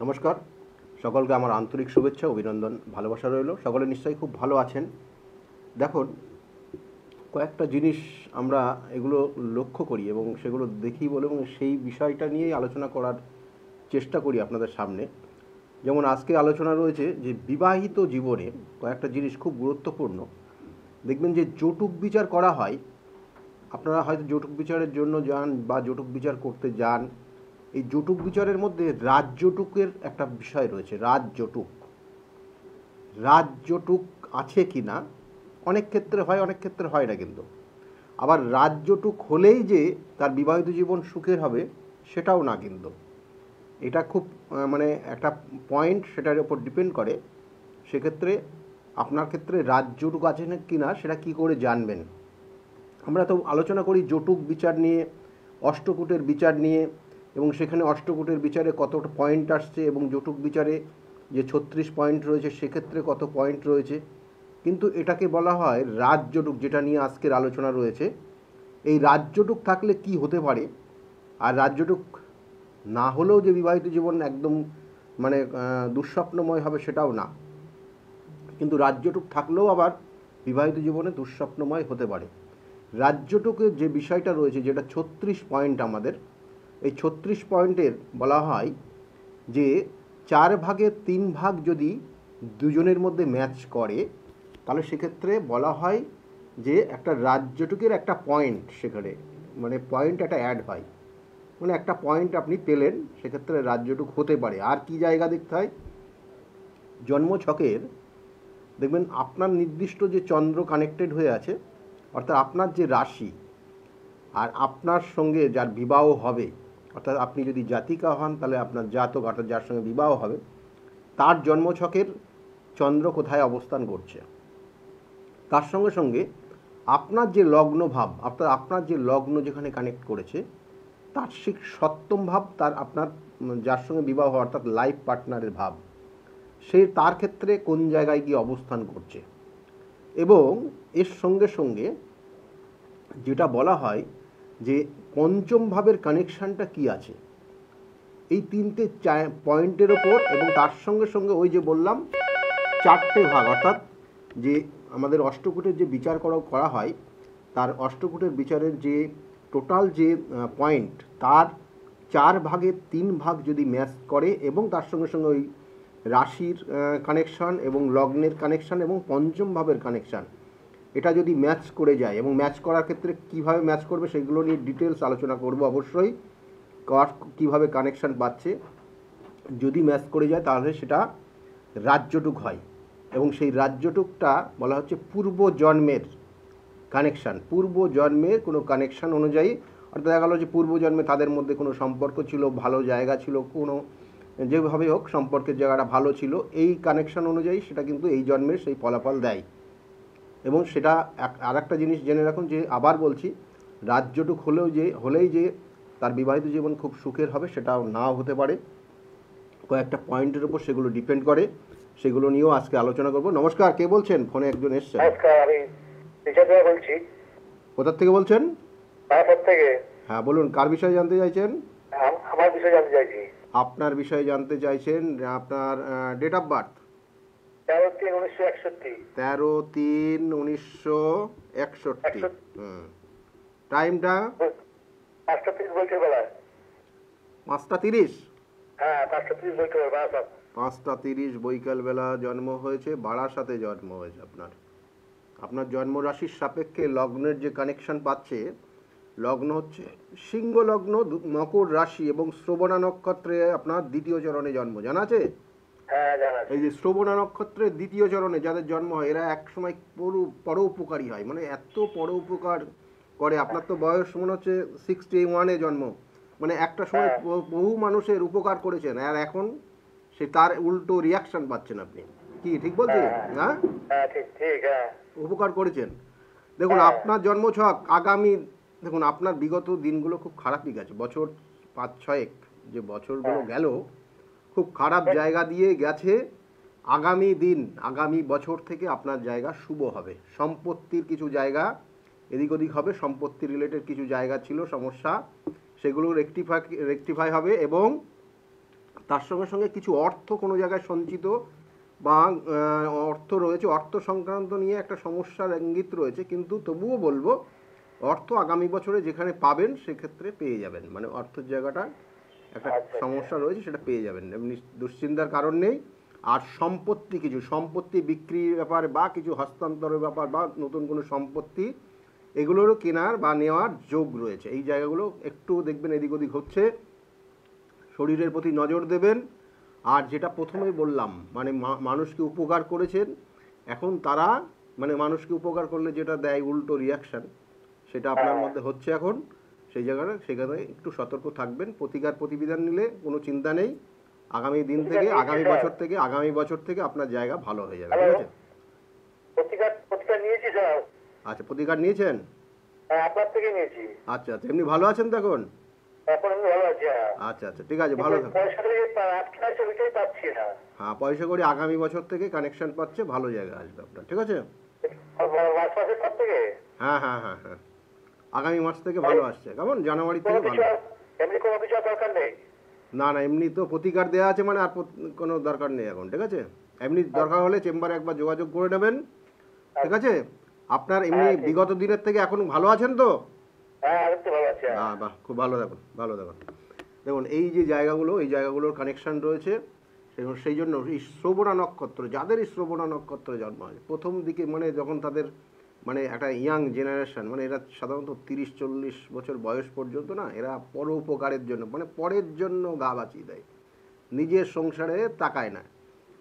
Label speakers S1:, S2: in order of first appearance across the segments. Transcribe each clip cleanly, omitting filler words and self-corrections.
S1: নমস্কার, সকলকে আমার আন্তরিক শুভেচ্ছা, অভিনন্দন, ভালোবাসা রইল। সকলে নিশ্চয়ই খুব ভালো আছেন। দেখুন, কয়েকটা জিনিস আমরা এগুলো লক্ষ্য করি এবং সেগুলো দেখি বলে এবং সেই বিষয়টা নিয়েই আলোচনা করার চেষ্টা করি আপনাদের সামনে। যেমন আজকে আলোচনা রয়েছে যে বিবাহিত জীবনে কয়েকটা জিনিস খুব গুরুত্বপূর্ণ। দেখবেন যে যৌতুক বিচার করা হয়, আপনারা হয়তো যৌতুক বিচারের জন্য যান বা যৌতুক বিচার করতে যান। এই যৌতুক বিচারের মধ্যে রাজযৌতুকের একটা বিষয় রয়েছে। রাজযৌতুক আছে কি না, অনেক ক্ষেত্রে হয়, অনেক ক্ষেত্রে হয় না। কিন্তু আবার রাজযৌতুক হলেই যে তার বিবাহিত জীবন সুখের হবে সেটাও না। কিন্তু এটা খুব মানে একটা পয়েন্ট, সেটার উপর ডিপেন্ড করে। সেক্ষেত্রে আপনার ক্ষেত্রে রাজযৌতুক আছে না কি না সেটা কী করে জানবেন? আমরা তো আলোচনা করি যৌতুক বিচার নিয়ে, অষ্টকূটের বিচার নিয়ে, এবং সেখানে অষ্টকূটের বিচারে কতটা পয়েন্ট আসছে এবং যৌতুক বিচারে যে 36 পয়েন্ট রয়েছে সেক্ষেত্রে কত পয়েন্ট রয়েছে। কিন্তু এটাকে বলা হয় রাজযৌতুক, যেটা নিয়ে আজকের আলোচনা রয়েছে। এই রাজযৌতুক থাকলে কি হতে পারে, আর রাজযৌতুক না হলেও যে বিবাহিত জীবন একদম মানে দুঃস্বপ্নময় হবে সেটাও না। কিন্তু রাজযৌতুক থাকলেও আবার বিবাহিত জীবনে দুঃস্বপ্নময় হতে পারে। রাজযৌতুকের যে বিষয়টা রয়েছে, যেটা 36 পয়েন্ট আমাদের, এই 36 পয়েন্টের বলা হয় যে 4 ভাগের 3 ভাগ যদি দুজনের মধ্যে ম্যাচ করে তাহলে সেক্ষেত্রে বলা হয় যে একটা রাজযৌতুকের একটা পয়েন্ট, সেখানে মানে পয়েন্ট একটা অ্যাড হয়, মানে একটা পয়েন্ট আপনি পেলেন, সেক্ষেত্রে রাজযৌতুক হতে পারে। আর কি জায়গা দেখতে হয়? জন্মছকের দেখবেন আপনার নির্দিষ্ট যে চন্দ্র কানেক্টেড হয়ে আছে, অর্থাৎ আপনার যে রাশি আর আপনার সঙ্গে যার বিবাহ হবে, অর্থাৎ আপনি যদি জাতিকা হন তাহলে আপনার জাতক, অর্থাৎ যার সঙ্গে বিবাহ হবে, তার জন্মছকের চন্দ্র কোথায় অবস্থান করছে, তার সঙ্গে সঙ্গে আপনার যে লগ্ন ভাব, অর্থাৎ আপনার যে লগ্ন যেখানে কানেক্ট করেছে তার ঠিক সপ্তম ভাব, তার আপনার যার সঙ্গে বিবাহ অর্থাৎ লাইফ পার্টনারের ভাব, সে তার ক্ষেত্রে কোন জায়গায় গিয়ে অবস্থান করছে। এবং এর সঙ্গে সঙ্গে যেটা বলা হয় যে পঞ্চম ভাবের কানেকশানটা কি আছে, এই তিনটে পয়েন্টের ওপর, এবং তার সঙ্গে সঙ্গে ওই যে বললাম 4টে ভাগ, অর্থাৎ যে আমাদের অষ্টকূটের যে বিচার করা হয়, তার অষ্টকূটের বিচারের যে টোটাল যে পয়েন্ট, তার 4 ভাগের 3 ভাগ যদি ম্যাচ করে এবং তার সঙ্গে সঙ্গে ওই রাশির কানেকশান এবং লগ্নের কানেকশান এবং পঞ্চম ভাবের কানেকশান, এটা যদি ম্যাচ করে যায়, এবং ম্যাচ করার ক্ষেত্রে কিভাবে ম্যাচ করবে সেগুলো নিয়ে ডিটেলস আলোচনা করব অবশ্যই। কীভাবে কানেকশান পাচ্ছে, যদি ম্যাচ করে যায় তাহলে সেটা রাজযৌতুক হয়। এবং সেই রাজযৌতুকটা বলা হচ্ছে পূর্বজন্মের কানেকশান, পূর্বজন্মের কোনো কানেকশান অনুযায়ী। অর্থাৎ দেখা গেলো যে পূর্বজন্মে তাদের মধ্যে কোনো সম্পর্ক ছিল, ভালো জায়গা ছিল, কোনো যেভাবে হোক সম্পর্কের জায়গাটা ভালো ছিল, এই কানেকশান অনুযায়ী সেটা কিন্তু এই জন্মের সেই ফলাফল দেয়। এবং সেটা আর একটা জিনিস জেনে রাখুন যে, আবার বলছি, রাজযৌতুক হলেই যে তার বিবাহিত জীবন খুব সুখের হবে সেটাও নাও হতে পারে। কয়েকটা পয়েন্টের উপর সেগুলো ডিপেন্ড করে, সেগুলো নিয়েও আজকে আলোচনা করব। নমস্কার, কে বলছেন? ফোনে একজন এসছেন।
S2: নমস্কার, আমি বিজয় বলছি।
S1: কোথা থেকে বলছেন?
S2: বারাসাত থেকে।
S1: হ্যাঁ বলুন, কার বিষয়ে জানতে চাইছেন?
S2: আমার বিষয়ে জানতে চাইছি।
S1: আপনার বিষয়ে জানতে চাইছেন। আপনার ডেট অফ বার্থ?
S2: 13/3/1961।
S1: 13/3/1961। টাইমটা?
S2: 5:30 বৈকাল বেলা।
S1: 5:30?
S2: হ্যাঁ, 5:30 বৈকাল বেলা, বারাসাত।
S1: 5:30 বৈকালবেলা জন্ম হয়েছে, বারাসাতে জন্ম হয়েছে আপনার। আপনার জন্মরাশির সাপেক্ষে লগ্নের যে কানেকশন পাচ্ছে, লগ্ন হচ্ছে সিংহ লগ্ন, মকর রাশি এবং শ্রবণা নক্ষত্রে আপনার দ্বিতীয় চরণে জন্ম। জানা আছে?
S2: হ্যাঁ, জানা আছে।
S1: এই যে শ্রবণা নক্ষত্রের দ্বিতীয় চরণে যাদের জন্ম হয়, এরা একসময় পরোপকারী হয়, মানে এত পরোপকার করে। আপনার তো বয়স মনে হচ্ছে 61-এ জন্ম, মানে একটা সময় বহু মানুষের উপকার করেছেন, আর এখন সে তার উল্টো রিয়াকশন পাচ্ছেন আপনি। কি ঠিক বলছি? হ্যাঁ,
S2: ঠিক ঠিক। হ্যাঁ,
S1: উপকার করেছেন। দেখুন আপনার জন্মছক আগামী, দেখুন আপনার বিগত দিনগুলো খুব খারাপই গেছে। বছর 5-6 যে বছরগুলো গেল খুব খারাপ জায়গা দিয়ে গেছে। আগামী বছর থেকে আপনার জায়গা শুভ হবে। সম্পত্তির কিছু জায়গা এদিক ওদিক হবে, সম্পত্তি রিলেটেড কিছু জায়গা ছিল সমস্যা, সেগুলো রেকটিফাই হবে। এবং তার সঙ্গে সঙ্গে কিছু অর্থ কোনো জায়গায় সঞ্চিত বা অর্থ রয়েছে, অর্থ সংক্রান্ত নিয়ে একটা সমস্যার ইঙ্গিত রয়েছে, কিন্তু তবুও বলবো অর্থ আগামী বছরে যেখানে পাবেন সেক্ষেত্রে পেয়ে যাবেন, মানে অর্থের জায়গাটা একটা সমস্যা রয়েছে সেটা পেয়ে যাবেন, এমনি দুশ্চিন্তার কারণ নেই। আর সম্পত্তি, কিছু সম্পত্তি বিক্রির ব্যাপার বা কিছু হস্তান্তরের ব্যাপার বা নতুন কোনো সম্পত্তি, এগুলোরও কেনার বা নেওয়ার যোগ রয়েছে। এই জায়গাগুলো একটু দেখবেন এদিক ওদিক হচ্ছে, শরীরের প্রতি নজর দেবেন। আর যেটা প্রথমেই বললাম, মানে মানুষকে উপকার করেছেন, এখন তারা মানে মানুষকে উপকার করলে যেটা দেয় উল্টো রিয়াকশান, সেটা আপনার মধ্যে হচ্ছে এখন। সেই জায়গাটা সেখানে একটু সতর্ক থাকবেন। প্রতিকার প্রতিবিধান নিলে কোনো চিন্তা নেই, আগামী দিন থেকে আগামী বছর থেকে আপনার জায়গা ভালো হয়ে যাবে। ঠিক আছে?
S2: প্রতিকার নিয়েছি স্যার।
S1: আচ্ছা, প্রতিকার নিয়েছেন?
S2: হ্যাঁ, আপনার থেকে নিয়েছি।
S1: আচ্ছা আচ্ছা, এমনি ভালো আছেন তো এখন?
S2: এখন আমি ভালো আছি। হ্যাঁ।
S1: আচ্ছা আচ্ছা, ঠিক আছে, ভালো থাকুন।
S2: পয়সা দিয়ে আটকে আছে, ওইটাই পাচ্ছি না।
S1: হ্যাঁ, পয়সা করে আগামী বছর থেকে কানেকশন পাচ্ছে, ভালো জায়গা আসবে আপনার। ঠিক আছে?
S2: মাস মাসের পর থেকে?
S1: হ্যাঁ হ্যাঁ হ্যাঁ হ্যাঁ, আগামী মাস থেকে ভালো আসছে, কেমন জানুয়ারি থেকে ভালো।
S2: এমনি কোনো কিছু দরকার নেই?
S1: না না, এমনি তো প্রতিকার দেওয়া আছে, মানে আর কোনো দরকার নেই এখন। ঠিক আছে? এমনি দরকার হলে চেম্বারে একবার যোগাযোগ করে নেবেন। ঠিক আছে? আপনার এমনি বিগত দিনের থেকে এখন ভালো আছেন তো?
S2: হ্যাঁ, আমি তো ভালো আছি।
S1: হ্যাঁ, বাহ, খুব ভালো থাকুন, ভালো থাকুন। দেখুন এই যে জায়গাগুলো, এই জায়গাগুলোর কানেকশন রয়েছে, সেই জন্য এই শ্রবণা নক্ষত্র, যাদের এই শ্রবণা নক্ষত্রে জন্ম হয় প্রথম দিকে, মানে যখন তাদের মানে একটা ইয়াং জেনারেশন, মানে এরা সাধারণত 30-40 বছর বয়স পর্যন্ত না, এরা পরোপকারের জন্য, মানে পরের জন্য গা বাঁচিয়ে দেয়, নিজের সংসারে তাকায় না।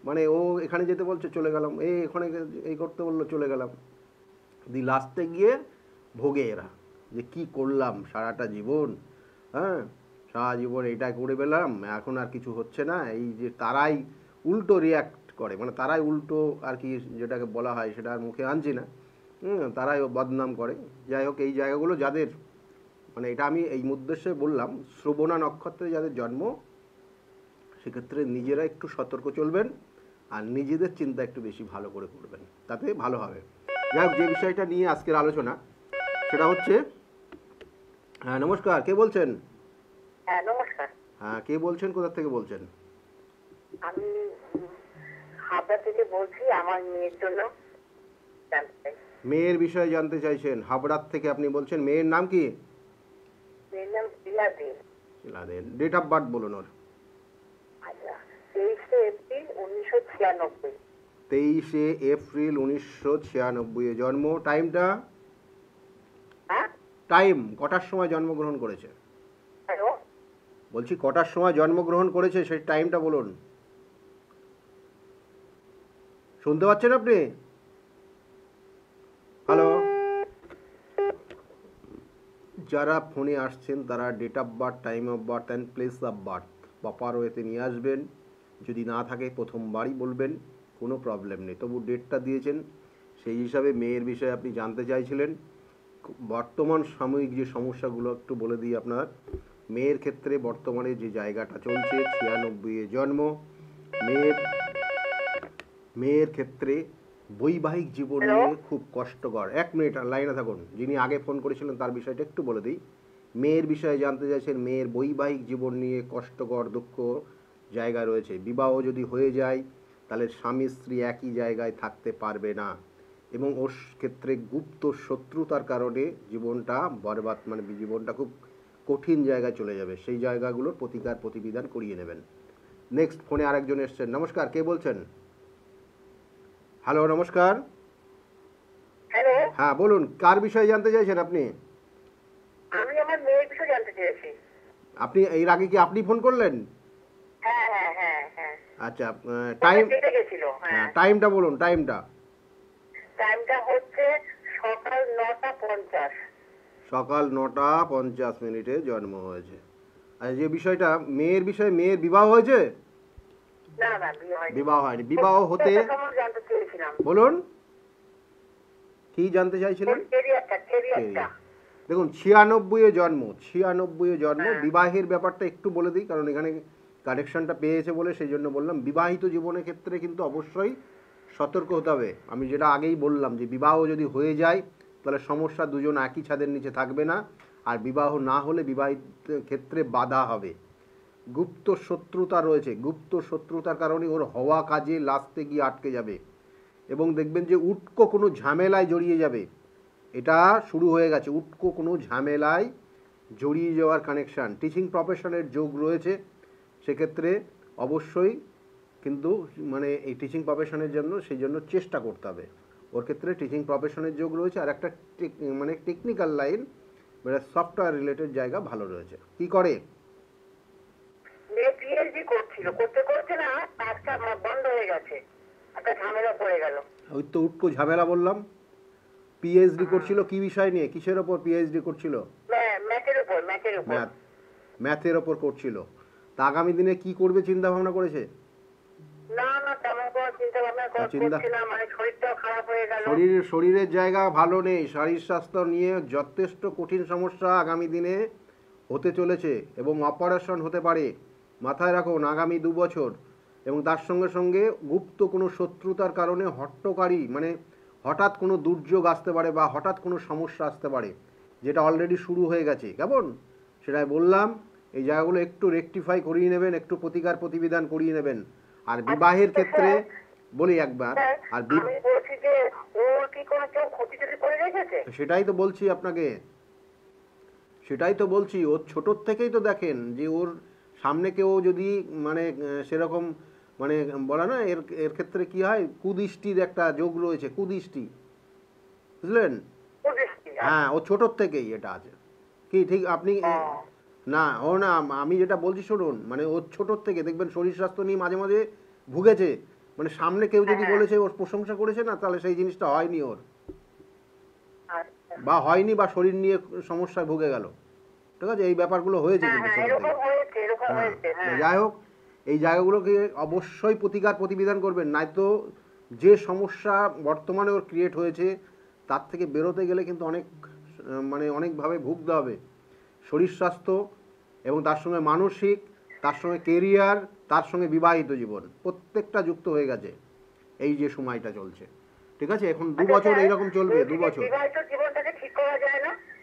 S1: মানে ও এখানে যেতে বলছে চলে গেলাম, এখানে এই করতে বললো চলে গেলাম, দি লাস্টে গিয়ে ভোগে এরা যে কি করলাম সারাটা জীবন। হ্যাঁ, সারা জীবন এটা করে পেলাম, এখন আর কিছু হচ্ছে না। এই যে তারাই উল্টো রিয়াক্ট করে, মানে তারাই উল্টো আর কি যেটাকে বলা হয় সেটা আর মুখে আনছি না, তারাই বদনাম করে। যাই হোক, এই জায়গাগুলো যাদের, মানে এটা আমি এই উদ্দেশ্যে বললাম, শ্রবণা নক্ষত্রে যাদের জন্ম, সেক্ষেত্রে নিজেরা একটু সতর্ক চলবেন আর নিজেদের চিন্তা একটু বেশি ভালো করে করবেন, তাতে ভালো হবে। যাই হোক, যে বিষয়টা নিয়ে আজকের আলোচনা সেটা হচ্ছে, হ্যাঁ নমস্কার, কে বলছেন?
S3: হ্যাঁ নমস্কার।
S1: হ্যাঁ, কে বলছেন, কোথা থেকে বলছেন?
S3: আমি হাবড়া থেকে বলছি, আমার মেয়ের জন্য জানতে চাই।
S1: মেয়ের বিষয়ে জানতে চাইছেন? হাবড়ার থেকে আপনি বলছেন, মেয়ের নাম কি?
S3: মেয়ের নাম শিলা দে।
S1: শিলা দে। ডেট অফ বার্থ বলুন ওর।
S3: আচ্ছা, 23শে এপ্রিল 1996।
S1: 23শে এপ্রিল 1996 জন্ম। টাইমটা?
S3: হ্যাঁ,
S1: টাইম কটার সময় জন্মগ্রহণ করেছে?
S3: হ্যালো,
S1: বলছি কটার সময় জন্মগ্রহণ করেছে সেই টাইমটা বলুন। শুনতে পাচ্ছেন আপনি? হ্যালো? যারা ফোনে আসছেন তারা date of birth, time of birth and place of birth proper ওয়েতে নিয়ে আসবেন। যদি না থাকে প্রথমবারই বলবেন, কোনো প্রবলেম নেই, তবু ডেটটা দিয়েছেন সেই হিসাবে মেয়ের বিষয়ে আপনি জানতে চাইছিলেন। বর্তমান সাময়িক যে সমস্যাগুলো একটু বলে দিই আপনার। মেয়ের ক্ষেত্রে বর্তমানে যে জায়গাটা চলছে, 96-এ জন্ম। মেয়ের ক্ষেত্রে বৈবাহিক জীবন নিয়ে খুব কষ্টকর। 1 মিনিট লাইনে থাকুন, যিনি আগে ফোন করেছিলেন তার বিষয়টা একটু বলে দিই। মেয়ের বিষয়ে জানতে চাইছেন, মেয়ের বৈবাহিক জীবন নিয়ে কষ্টকর দুঃখ জায়গা রয়েছে। বিবাহ যদি হয়ে যায় তাহলে স্বামী স্ত্রী একই জায়গায় থাকতে পারবে না, এবং ওর ক্ষেত্রে গুপ্ত শত্রুতার কারণে জীবনটা বরবাদ, মানে জীবনটা খুব কঠিন জায়গায় চলে যাবে। সেই জায়গাগুলোর প্রতিকার প্রতিবিধান করিয়ে নেবেন। নেক্সট ফোনে আরেকজন এসছেন। নমস্কার, কে বলছেন? হ্যালো, নমস্কার।
S3: হ্যালো,
S1: হ্যাঁ বলুন, কার বিষয়ে জানতে চাইছেন আপনি?
S3: আমি আমার মেয়ের বিষয়ে জানতে চেয়েছি।
S1: আপনি এর আগে কি আপনি ফোন করলেন?
S3: হ্যাঁ হ্যাঁ হ্যাঁ হ্যাঁ।
S1: আচ্ছা, টাইম,
S3: কেটে গেছিল।
S1: হ্যাঁ টাইমটা বলুন, টাইমটা।
S3: টাইমটা হচ্ছে সকাল 9:50।
S1: সকাল 9:50 জন্ম হয়েছে। আর যে বিষয়টা মেয়ের বিষয়ে, মেয়ের বিবাহ হয়েছে?
S3: না না, বিয়ে হয়নি।
S1: বিবাহ হয়নি। বিবাহ হতে,
S3: জানতে চেয়েছিলাম।
S1: বলুন কি জানতে চাইছিলেন?
S3: ক্যারিয়ারটা।
S1: দেখুন 96-এ জন্ম, 96-এ জন্ম। বিবাহের ব্যাপারটা একটু বলে দিই, কারণ এখানে কানেকশনটা পেয়েছে বলে সেই জন্য বললাম। বিবাহিত জীবনের ক্ষেত্রে কিন্তু অবশ্যই সতর্ক হতে হবে। আমি যেটা আগেই বললাম যে বিবাহ যদি হয়ে যায় তাহলে সমস্যা, দুজন একই ছাদের নিচে থাকবে না, আর বিবাহ না হলে বিবাহিত ক্ষেত্রে বাধা হবে। গুপ্ত শত্রুতা রয়েছে, গুপ্ত শত্রুতার কারণে ওর হওয়া কাজে লাস্টে গিয়ে আটকে যাবে এবং দেখবেন যে উটকো কোনো ঝামেলায় জড়িয়ে যাবে। এটা শুরু হয়ে গেছে, উটকো কোনো ঝামেলায় জড়িয়ে যাওয়ার কানেকশান। টিচিং প্রফেশনের যোগ রয়েছে, সেক্ষেত্রে অবশ্যই কিন্তু মানে এই টিচিং প্রফেশনের জন্য সেই জন্য চেষ্টা করতে হবে। ওর ক্ষেত্রে টিচিং প্রফেশনের যোগ রয়েছে, আর একটা মানে টেকনিক্যাল লাইন মানে সফটওয়্যার রিলেটেড জায়গা ভালো রয়েছে। কি করে?
S3: মেয়ে পিএইচডি করছিল, করতে করতে না কাজটা বন্ধ হয়ে গেছে, একটা ঝামেলা পড়ে গেল।
S1: ওই তো উটকো ঝামেলা বললাম। পিএইচডি করছিল কি বিষয় নিয়ে, কিসের ওপর পিএইচডি করছিল?
S3: ম্যাথের উপর।
S1: ম্যাথ, ম্যাথের ওপর করছিল। তা আগামী দিনে কি করবে চিন্তা ভাবনা করেছে?
S3: না তেমন কোনো চিন্তা ভাবনা করছি না, মানে শরীরটাও খারাপ হয়ে গেল।
S1: শরীরের জায়গা ভালো নেই, শরীর স্বাস্থ্য নিয়ে যথেষ্ট কঠিন সমস্যা আগামী দিনে হতে চলেছে এবং অপারেশন হতে পারে। মাথায় রাখুন আগামী 2 বছর। এবং তার সঙ্গে সঙ্গে গুপ্ত কোনো শত্রুতার কারণে হট্টকারী মানে হঠাৎ কোনো দুর্যোগ আসতে পারে বা হঠাৎ কোনো সমস্যা আসতে পারে, যেটা অলরেডি শুরু হয়ে গেছে। কেমন? সেটাই বললাম, এই জায়গাগুলো একটু রেকটিফাই করিয়ে নেবেন, একটু প্রতিকার প্রতিবিধান করিয়ে নেবেন। আর বিবাহের ক্ষেত্রে বলি একবার, আর
S3: আমি বলছি যে ওর কি কোনো কেউ ক্ষতি করে রেখেছে?
S1: সেটাই তো বলছি আপনাকে, সেটাই তো বলছি। ওর ছোটোর থেকেই তো দেখেন যে ওর সামনে কেউ যদি মানে সেরকম মানে বলে না, এর ক্ষেত্রে কি হয়, কুদৃষ্টির একটা যোগ রয়েছে, কুদৃষ্টি, বুঝলেন? হ্যাঁ, ও ছোটোর থেকেই এটা আছে। কি ঠিক আপনি না ও না, আমি যেটা বলছি শুনুন, মানে ওর ছোটোর থেকে দেখবেন শরীর স্বাস্থ্য নিয়ে মাঝে মাঝে ভুগেছে, মানে সামনে কেউ যদি বলেছে ওর প্রশংসা করেছে না, তাহলে সেই জিনিসটা হয়নি ওর, বা হয়নি বা শরীর নিয়ে সমস্যায় ভুগে গেল। ঠিক আছে, এই ব্যাপারগুলো হয়েছে কিন্তু ছোটো থেকে। যাই হোক, এই জায়গাগুলোকে অবশ্যই প্রতিকার প্রতিবিধান করবেন, নয়তো যে সমস্যা বর্তমানে ওর ক্রিয়েট হয়েছে তার থেকে বেরোতে গেলে কিন্তু অনেক মানে অনেকভাবে ভুগতে হবে। শরীর স্বাস্থ্য এবং তার সঙ্গে মানসিক, তার সঙ্গে কেরিয়ার, তার সঙ্গে বিবাহিত জীবন প্রত্যেকটা যুক্ত হয়ে গেছে এই যে সময়টা চলছে। ঠিক আছে, এখন 2 বছর এইরকম চলবে, 2 বছর।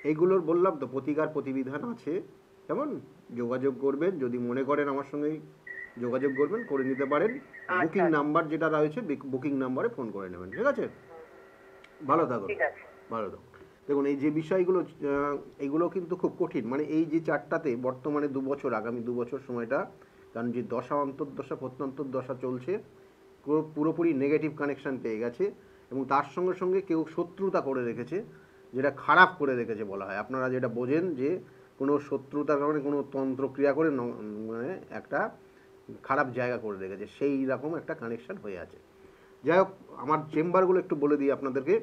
S1: এইগুলোর বললাম তো প্রতিকার প্রতিবিধান আছে। কেমন? যোগাযোগ করবেন, যদি মনে করেন আমার সঙ্গে যোগাযোগ করবেন, করে নিতে পারেন। বুকিং নাম্বার যেটা রয়েছে বুকিং নাম্বারে ফোন করে নেবেন। ঠিক আছে, ভালো থাকুন, ভালো থাকুন। দেখুন এই যে বিষয়গুলো এইগুলো কিন্তু খুব কঠিন, মানে এই যে চারটাতে বর্তমানে 2 বছর, আগামী 2 বছর সময়টা, কারণ যে দশা অন্তর্দশা প্রত্যন্তর দশা চলছে, পুরোপুরি নেগেটিভ কানেকশান পেয়ে গেছে এবং তার সঙ্গে সঙ্গে কেউ শত্রুতা করে রেখেছে, যেটা খারাপ করে রেখেছে বলা হয়। আপনারা যেটা বোঝেন যে কোনো শত্রুতার কারণে কোনো তন্ত্রক্রিয়া করে মানে একটা খারাপ জায়গা করে রেখেছে, সেই রকম একটা কানেকশান হয়ে আছে। যাই হোক, আমার চেম্বারগুলো একটু বলে দিই আপনাদেরকে।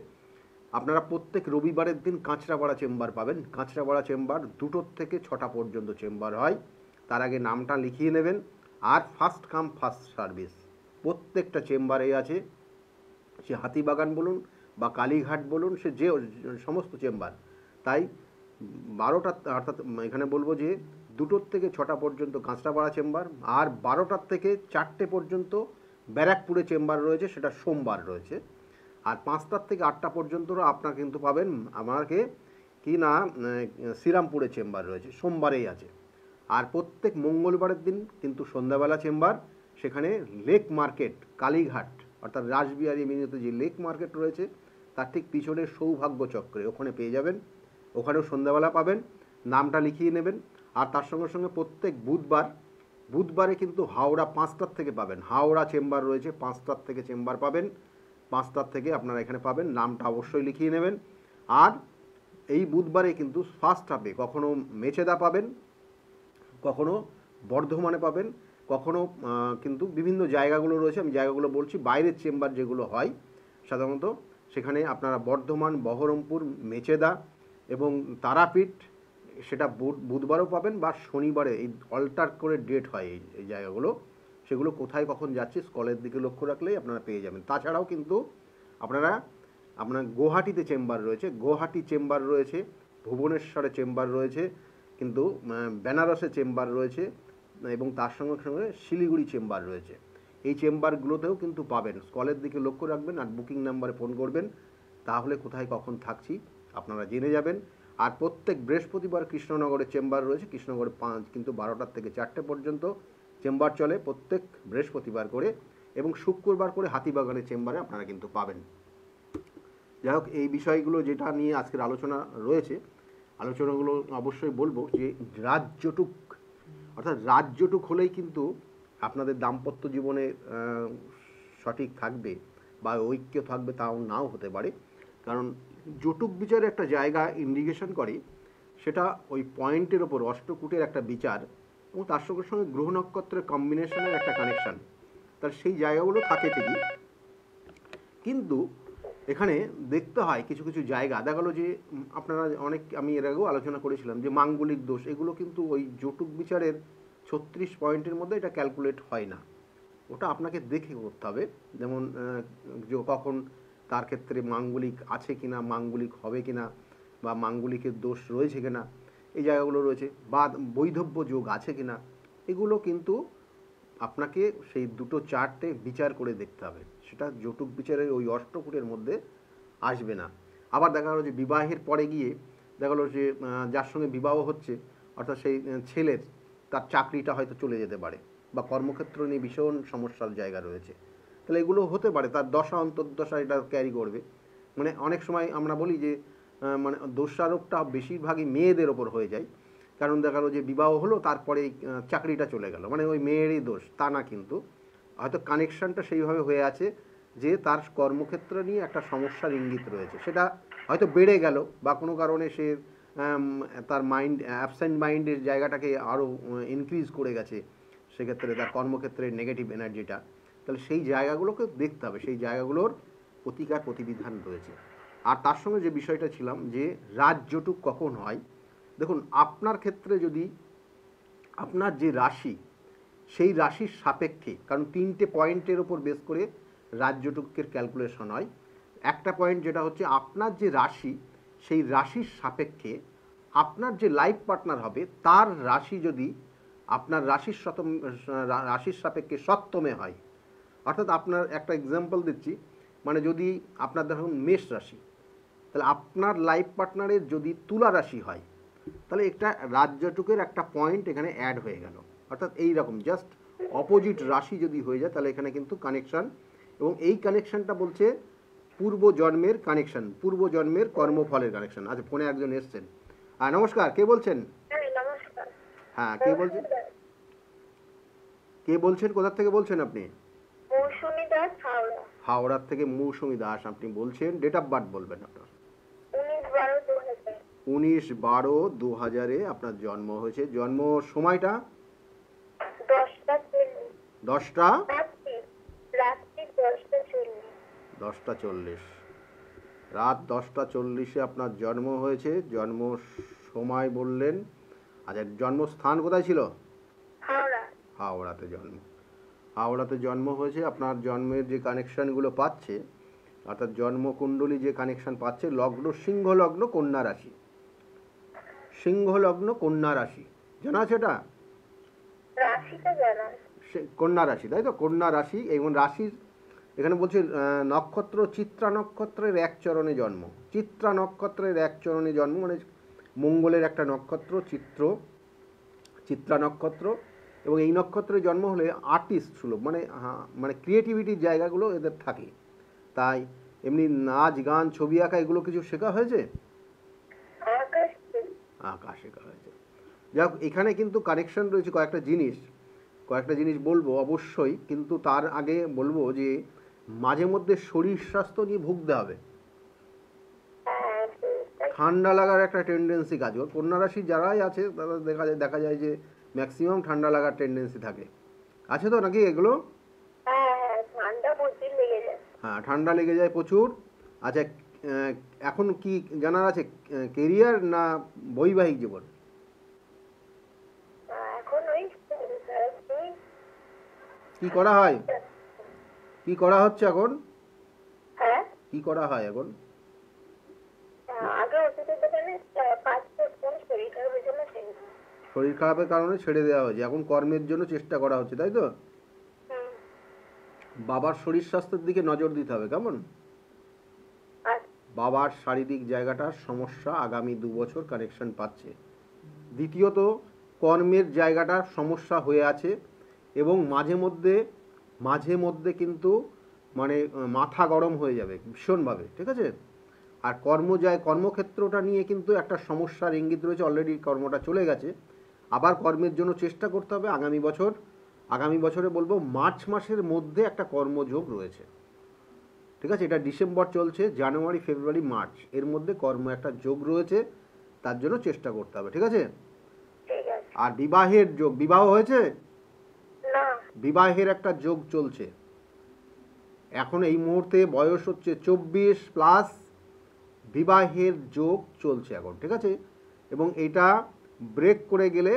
S1: আপনারা প্রত্যেক রবিবারের দিন কাঁচরাপাড়া চেম্বার পাবেন। কাঁচরাপাড়া চেম্বার 2টো থেকে 6টা পর্যন্ত চেম্বার হয়। তার আগে নামটা লিখিয়ে নেবেন। আর ফার্স্ট কাম ফার্স্ট সার্ভিস প্রত্যেকটা চেম্বারেই আছে। সে হাতিবাগান বলুন বা কালীঘাট বলুন, সে যে সমস্ত চেম্বার। তাই 12টা, অর্থাৎ এখানে বলবো যে 2টোর থেকে 6টা পর্যন্ত কাঁচরাপাড়া চেম্বার, আর 12টার থেকে 4টে পর্যন্ত ব্যারাকপুরে চেম্বার রয়েছে, সেটা সোমবার রয়েছে। আর 5টার থেকে 8টা পর্যন্ত আপনার কিন্তু পাবেন আমাকে কি না শ্রীরামপুরে চেম্বার রয়েছে, সোমবারেই আছে। আর প্রত্যেক মঙ্গলবারের দিন কিন্তু সন্ধ্যাবেলা চেম্বার, সেখানে লেক মার্কেট কালীঘাট, অর্থাৎ রাসবিহারী মিনিতে যে লেক মার্কেট রয়েছে তার ঠিক পিছনে সৌভাগ্য চক্রে, ওখানে পেয়ে যাবেন। ওখানেও সন্ধ্যাবেলা পাবেন, নামটা লিখিয়ে নেবেন। আর তার সঙ্গে সঙ্গে প্রত্যেক বুধবারে কিন্তু হাওড়া 5টার থেকে পাবেন, হাওড়া চেম্বার রয়েছে, 5টার থেকে চেম্বার পাবেন। 5টার থেকে আপনারা এখানে পাবেন, নামটা অবশ্যই লিখিয়ে নেবেন। আর এই বুধবারে কিন্তু ফার্স্ট হাফে কখনো মেচেদা পাবেন, কখনো বর্ধমানে পাবেন, কখনো কিন্তু বিভিন্ন জায়গাগুলো রয়েছে, আমি জায়গাগুলো বলছি। বাইরের চেম্বার যেগুলো হয় সাধারণত সেখানে আপনারা বর্ধমান, বহরমপুর, মেচেদা এবং তারাপীঠ, সেটা বুধবারও পাবেন বা শনিবারে, এই অল্টার করে ডেট হয় এই জায়গাগুলো। সেগুলো কোথায় কখন যাচ্ছে স্কলের দিকে লক্ষ্য রাখলেই আপনারা পেয়ে যাবেন। তাছাড়াও কিন্তু আপনার গুয়াহাটিতে চেম্বার রয়েছে, গুয়াহাটি চেম্বার রয়েছে, ভুবনেশ্বরে চেম্বার রয়েছে, কিন্তু বেনারসে চেম্বার রয়েছে এবং তার সঙ্গে সঙ্গে শিলিগুড়ি চেম্বার রয়েছে। এই চেম্বারগুলোতেও কিন্তু পাবেন। স্কলের দিকে লক্ষ্য রাখবেন আর বুকিং নাম্বারে ফোন করবেন, তাহলে কোথায় কখন থাকছি আপনারা জেনে যাবেন। আর প্রত্যেক বৃহস্পতিবার কৃষ্ণনগরে চেম্বার রয়েছে, কৃষ্ণনগরে 5 কিন্তু 12টার থেকে 4টে পর্যন্ত চেম্বার চলে প্রত্যেক বৃহস্পতিবার করে, এবং শুক্রবার করে হাতিবাগানের চেম্বারে আপনারা কিন্তু পাবেন। যাই হোক, এই বিষয়গুলো যেটা নিয়ে আজকের আলোচনা রয়েছে, আলোচনাগুলো অবশ্যই বলবো যে রাজ্যটুক, অর্থাৎ রাজ্যটুক হলেই কিন্তু আপনাদের দাম্পত্য জীবনে সঠিক থাকবে বা ঐক্য থাকবে, তাও নাও হতে পারে। কারণ জটুক বিচারে একটা জায়গা ইন্ডিকেশন করে, সেটা ওই পয়েন্টের ওপর অষ্টকূটের একটা বিচার এবং তার সঙ্গে সঙ্গে গ্রহ নক্ষত্রের কম্বিনেশনের একটা কানেকশান, তার সেই জায়গাগুলো থাকে ঠিকই, কিন্তু এখানে দেখতে হয় কিছু কিছু জায়গা দেখা গেলো যে আপনারা অনেক, আমি এর আগেও আলোচনা করেছিলাম যে মাঙ্গলিক দোষ, এগুলো কিন্তু ওই জটুক বিচারের 36 পয়েন্টের মধ্যে এটা ক্যালকুলেট হয় না, ওটা আপনাকে দেখে করতে হবে। যেমন যে কখন তার ক্ষেত্রে মাঙ্গলিক আছে কিনা, মাঙ্গলিক হবে কিনা, বা মাঙ্গলিকের দোষ রয়েছে কিনা, এই জায়গাগুলো রয়েছে, বা বৈধব্য যোগ আছে কিনা, এগুলো কিন্তু আপনাকে সেই দুটো চার্টে বিচার করে দেখতে হবে, সেটা জটুক বিচারের ওই অষ্টকূটের মধ্যে আসবে না। আবার দেখা গেলো যে বিবাহের পরে গিয়ে দেখা গেলো যে যার সঙ্গে বিবাহ হচ্ছে, অর্থাৎ সেই ছেলের তার চাকরিটা হয়তো চলে যেতে পারে, বা কর্মক্ষেত্র নিয়ে ভীষণ সমস্যার জায়গা রয়েছে, তাহলে এগুলো হতে পারে, তার দশা অন্তর্দশা এটা ক্যারি করবে। মানে অনেক সময় আমরা বলি যে মানে দোষারোপটা বেশিরভাগই মেয়েদের ওপর হয়ে যায়, কারণ দেখা গেলো যে বিবাহ হলো তারপরে চাকরিটা চলে গেল, মানে ওই মেয়েরই দোষ, তা না, কিন্তু হয়তো কানেকশানটা সেইভাবে হয়ে আছে যে তার কর্মক্ষেত্র নিয়ে একটা সমস্যার ইঙ্গিত রয়েছে, সেটা হয়তো বেড়ে গেল বা কোনো কারণে সে তার মাইন্ড অ্যাবসেন্ট মাইন্ডের জায়গাটাকে আরও ইনক্রিজ করে গেছে, সেক্ষেত্রে তার কর্মক্ষেত্রের নেগেটিভ এনার্জিটা, তাহলে সেই জায়গাগুলোকে দেখতে হবে, সেই জায়গাগুলোর প্রতিকার প্রতিবিধান রয়েছে। আর তার সঙ্গে যে বিষয়টা ছিলাম যে রাজ্যটুক কখন হয়, দেখুন আপনার ক্ষেত্রে যদি আপনার যে রাশি, সেই রাশির সাপেক্ষে, কারণ 3টে পয়েন্টের ওপর বেস করে রাজ্যটুকের ক্যালকুলেশন হয়। একটা পয়েন্ট যেটা হচ্ছে আপনার যে রাশি, সেই রাশির সাপেক্ষে আপনার যে লাইফ পার্টনার হবে তার রাশি যদি আপনার রাশির সাপেক্ষে সপ্তমে হয়, অর্থাৎ আপনার একটা এক্সাম্পল দিচ্ছি, মানে যদি আপনার দেখুন মেষ রাশি, তাহলে আপনার লাইফ পার্টনারের যদি তুলা রাশি হয়, তাহলে একটা রাজ্যটুকের একটা পয়েন্ট এখানে অ্যাড হয়ে গেল, অর্থাৎ এই রকম জাস্ট অপোজিট রাশি যদি হয়ে যায় তাহলে এখানে কিন্তু কানেকশান, এবং এই কানেকশানটা বলছে পূর্ব জন্মের কানেকশান, পূর্ব জন্মের কর্মফলের কানেকশান। আচ্ছা, ফোনে একজন এসছেন। নমস্কার, কে বলছেন?
S3: নমস্কার।
S1: হ্যাঁ, কে বলছেন? কে বলছেন, কোথা থেকে বলছেন আপনি?
S3: মৌসুমী দাস, হাওড়া।
S1: হাওড়ার থেকে মৌসুমী দাস আপনি বলছেন, ডেট অফ বার্থ বলবেন আপনার?
S3: 19/12/2000।
S1: 19/12/2000 আপনার জন্ম হয়েছে, জন্ম সময়টা?
S3: 10:40।
S1: 10টা
S3: রাত্রি 10:40।
S1: 10:40, রাত 10:40 আপনার জন্ম হয়েছে। জন্ম সময় বললেন, আচ্ছা জন্মস্থান কোথায় ছিল?
S3: হাওড়া।
S1: হাওড়াতে জন্ম, হাওড়াতে জন্ম হয়েছে। আপনার জন্মের যে কানেকশানগুলো পাচ্ছে, অর্থাৎ জন্মকুণ্ডলী যে কানেকশান পাচ্ছে, লগ্ন সিংহ লগ্ন কন্যা রাশি, সিংহ লগ্ন কন্যা রাশি, জানা আছে এটা?
S3: রাশিটা জানা।
S1: কন্যা রাশি, তাই তো? কন্যা রাশি, এবং রাশির এখানে বলছে নক্ষত্র চিত্রা নক্ষত্রের এক চরণে জন্ম, চিত্রা নক্ষত্রের এক চরণে জন্ম, মানে মঙ্গলের একটা নক্ষত্র চিত্রা নক্ষত্র, এবং এই নক্ষত্রে জন্ম হলে আর্টিস্ট সুলভ, মানে ক্রিয়েটিভিটির জায়গাগুলো এদের থাকে। তাই এমনি নাচ গান ছবি আঁকা এগুলো কিছু শেখা হয়েছে? আঁকা শেখা হয়েছে। যাই হোক, এখানে কিন্তু কানেকশন রয়েছে কয়েকটা জিনিস বলবো অবশ্যই, কিন্তু তার আগে বলবো যে মাঝে মধ্যে শরীর স্বাস্থ্য নিয়ে ভুগতে হবে। ঠান্ডা লাগার একটা টেন্ডেন্সি কাজ করে, কন্যা রাশি যারাই আছে তারা দেখা যায় যে ম্যাক্সিমাম ঠান্ডা লাগার টেন্ডেন্সি থাকে, আছে তো নাকি এগুলো? হ্যাঁ, ঠান্ডা লেগে যায় প্রচুর। আচ্ছা, এখন কি জানার আছে, কেরিয়ার না বৈবাহিক জীবন? কি করা হয়, কি করা হচ্ছে এখন, কি করা হয় এখন? শরীর খারাপের কারণে ছেড়ে দেওয়া হয়েছে, এখন কর্মের জন্য চেষ্টা করা হচ্ছে, তাই তো? বাবার শরীর স্বাস্থ্যের দিকে নজর দিতে হবে, কেমন? বাবার শারীরিক জায়গাটার সমস্যা আগামী 2 বছর কানেকশন পাচ্ছে। দ্বিতীয়ত কর্মের জায়গাটার সমস্যা হয়ে আছে এবং মাঝে মধ্যে কিন্তু মানে মাথা গরম হয়ে যাবে ভীষণভাবে, ঠিক আছে। আর কর্মক্ষেত্রটা নিয়ে কিন্তু একটা সমস্যার ইঙ্গিত রয়েছে, অলরেডি কর্মটা চলে গেছে, আবার কর্মের জন্য চেষ্টা করতে হবে আগামী বছরে বলবো মার্চ মাসের মধ্যে একটা কর্মযোগ রয়েছে, ঠিক আছে। এটা ডিসেম্বর চলছে, জানুয়ারি ফেব্রুয়ারি মার্চ এর মধ্যে কর্ম একটা যোগ রয়েছে, তার জন্য চেষ্টা করতে হবে, ঠিক আছে।
S3: ঠিক আছে।
S1: আর বিবাহের যোগ, বিবাহ হয়েছে?
S3: না।
S1: বিবাহের একটা যোগ চলছে এখন, এই মুহূর্তে বয়স হচ্ছে 24+, বিবাহের যোগ চলছে এখন, ঠিক আছে। এবং এটা ব্রেক করে গেলে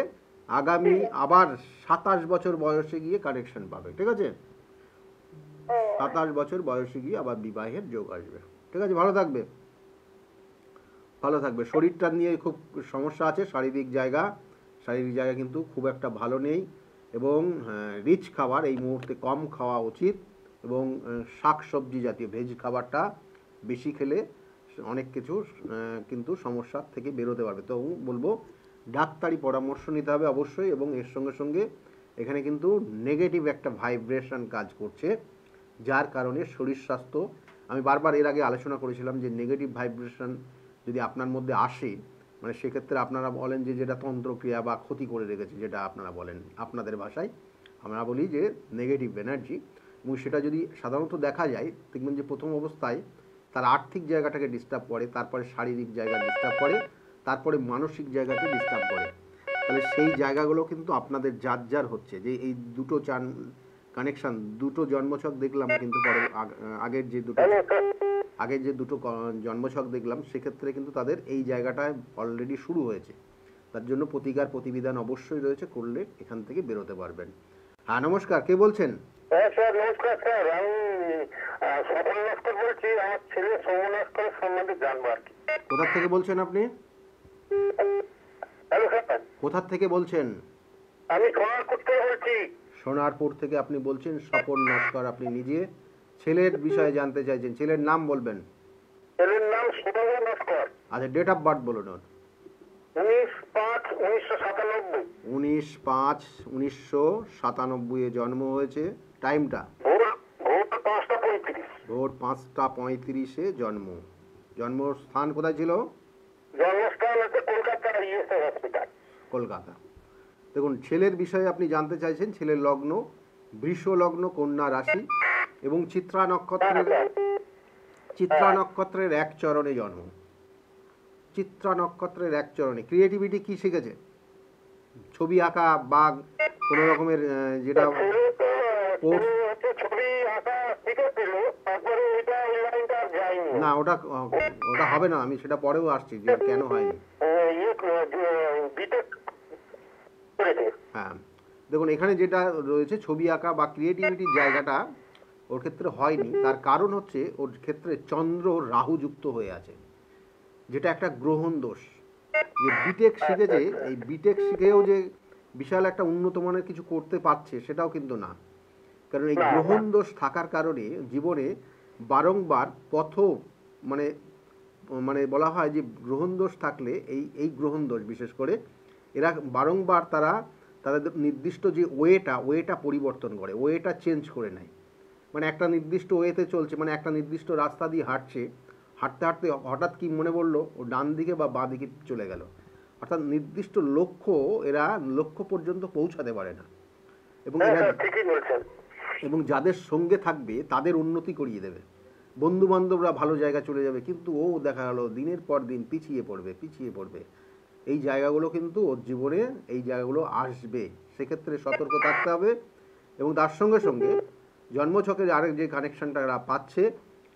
S1: আগামী আবার 27 বছর বয়সে গিয়ে কানেকশন পাবে, ঠিক আছে। 27 বছর বয়সে গিয়ে আবার বিবাহের যোগ আসবে, ঠিক আছে। ভালো থাকবে। শরীরটা নিয়ে খুব সমস্যা আছে, শারীরিক জায়গা কিন্তু খুব একটা ভালো নেই, এবং রিচ খাবার এই মুহূর্তে কম খাওয়া উচিত, এবং শাক সবজি জাতীয় ভেজ খাবারটা বেশি খেলে অনেক কিছু কিন্তু সমস্যার থেকে বেরোতে পারবে। তো বলবো ডাক্তারি পরামর্শ নিতে হবে অবশ্যই, এবং এর সঙ্গে সঙ্গে এখানে কিন্তু নেগেটিভ একটা ভাইব্রেশন কাজ করছে, যার কারণে শরীর স্বাস্থ্য, আমি বারবার এর আগে আলোচনা করেছিলাম যে নেগেটিভ ভাইব্রেশন যদি আপনার মধ্যে আসে, মানে সেক্ষেত্রে আপনারা বলেন যে যেটা তন্ত্রক্রিয়া বা ক্ষতি করে রেখেছে, যেটা আপনারা বলেন আপনাদের ভাষায়, আমরা বলি যে নেগেটিভ এনার্জি, এবং সেটা যদি সাধারণত দেখা যায়, দেখবেন যে প্রথম অবস্থায় তার আর্থিক জায়গাটাকে ডিস্টার্ব করে, তারপরে শারীরিক জায়গা ডিস্টার্ব করে, তারপরে মানসিক জায়গাকে ডিস্টার্ব করে। তাহলে সেই জায়গাগুলো কিন্তু আপনাদের যার হচ্ছে, যে এই দুটো কানেকশন, দুটো জন্মছক দেখলাম, কিন্তু পরে আগের যে দুটো জন্মছক দেখলাম, সেক্ষেত্রে কিন্তু তাদের এই জায়গাটায় অলরেডি শুরু হয়েছে। তার জন্য প্রতিবিধান অবশ্যই রয়েছে, করলে এখান থেকে বেরোতে পারবেন। হ্যাঁ, নমস্কার, কে বলছেন?
S2: হ্যাঁ স্যার, নমস্কার স্যার। আমি স্বপন নস্কর বলছি। আমার ছেলে সৌমন নস্করের সম্বন্ধে জানবো আর কি।
S1: কোথা থেকে বলছেন আপনি?
S2: হ্যালো স্যার,
S1: কোথা থেকে বলছেন?
S2: আমি সোনারপুর থেকে বলছি।
S1: সোনারপুর থেকে আপনি বলছেন স্বপন নস্কর, আপনি নিজে ছেলের বিষয়ে জানতে চাইছেন, ছেলের নাম বলবেন?
S2: ছেলের নাম সৌমন নস্কর।
S1: আচ্ছা, ডেট অফ বার্থ বলুন।
S2: 19/5/1997।
S1: 19/5/1997 জন্ম হয়েছে। টাইমটা?
S2: ভোর 5:35।
S1: ভোর 5:35 জন্মস্থান কোথায় ছিল?
S2: জন্মস্থান হচ্ছে কলকাতার ইএসআই হসপিটাল।
S1: কলকাতা। দেখুন, ছেলের বিষয়ে আপনি জানতে চাইছেন, ছেলের লগ্ন বৃষ লগ্ন, কন্যা রাশি, এবং চিত্রা নক্ষত্রের এক চরণে জন্ম। চিত্রা নক্ষত্রের এক চরণে ক্রিয়েটিভিটি কি শিখেছে? ছবি আঁকা বা কোনো রকমের যেটা
S2: ছবি আঁকা শিখেছিল, তারপরে এটা এই লাইনটা আর যায়নি।
S1: না, ওটা হবে না, আমি সেটা পরেও আসছি যে কেন হয়নি। হ্যাঁ, দেখুন, এখানে যেটা রয়েছে ছবি আঁকা বা ক্রিয়েটিভিটির জায়গাটা ওর ক্ষেত্রে হয়নি, তার কারণ হচ্ছে ওর ক্ষেত্রে চন্দ্র রাহু যুক্ত হয়ে আছে, যেটা একটা গ্রহণ দোষ। যে বিটেক শিখেছে, এই বিটেক শিখেও যে বিশাল একটা উন্নত মানের কিছু করতে পারছে সেটাও কিন্তু না, কারণ এই গ্রহণ দোষ থাকার কারণে জীবনে বারংবার মানে বলা হয় যে গ্রহণ দোষ থাকলে এই গ্রহণ দোষ বিশেষ করে এরা বারংবার তাদের নির্দিষ্ট যে ওয়েটা পরিবর্তন করে, ওয়েটা চেঞ্জ করে নেয়। মানে একটা নির্দিষ্ট ওয়েতে চলছে, মানে একটা নির্দিষ্ট রাস্তা দিয়ে হাঁটতে হাঁটতে হঠাৎ কি মনে পড়লো ও ডান দিকে বা বাঁ দিকে চলে গেল, অর্থাৎ নির্দিষ্ট লক্ষ্য পর্যন্ত পৌঁছাতে পারে না। এবং যাদের সঙ্গে থাকবে তাদের উন্নতি করিয়ে দেবে, বন্ধু বান্ধবরা ভালো জায়গা চলে যাবে, কিন্তু ও দেখা গেল দিনের পর দিন পিছিয়ে পড়বে। এই জায়গাগুলো কিন্তু ওর জীবনে এই জায়গাগুলো আসবে, সেক্ষেত্রে সতর্ক থাকতে হবে। এবং তার সঙ্গে সঙ্গে জন্মছকের আরেক যে কানেকশনটা এরা পাচ্ছে,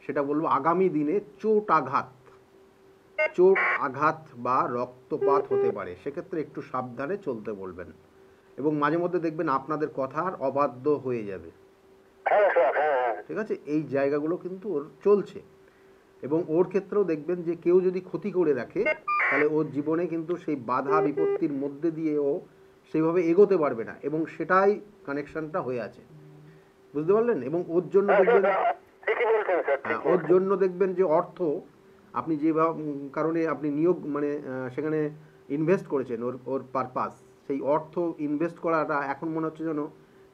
S1: সেটা বলবো আগামী দিনে চোট আঘাত বা রক্তপাত হতে পারে, সেক্ষেত্রে একটু সাবধানে চলতে বলবেন। এবং মাঝে মধ্যে দেখবেন আপনাদের কথার অবাধ্য হয়ে যাবে, ঠিক আছে। এই জায়গাগুলো কিন্তু ওর চলছে, এবং ওর ক্ষেত্রেও দেখবেন যে কেউ যদি ক্ষতি করে রাখে, তাহলে ওর জীবনে কিন্তু সেই বাধা বিপত্তির মধ্যে দিয়ে ও সেইভাবে এগোতে পারবে না, এবং সেটাই কানেকশনটা হয়ে আছে, বুঝতে পারলেন। এবং ওর জন্য দেখবেন যে অর্থ আপনি যে কারণে আপনি নিয়োগ মানে সেখানে ইনভেস্ট করেছেন ওর ওর পারপাস, সেই অর্থ ইনভেস্ট করাটা এখন মনে হচ্ছে যেন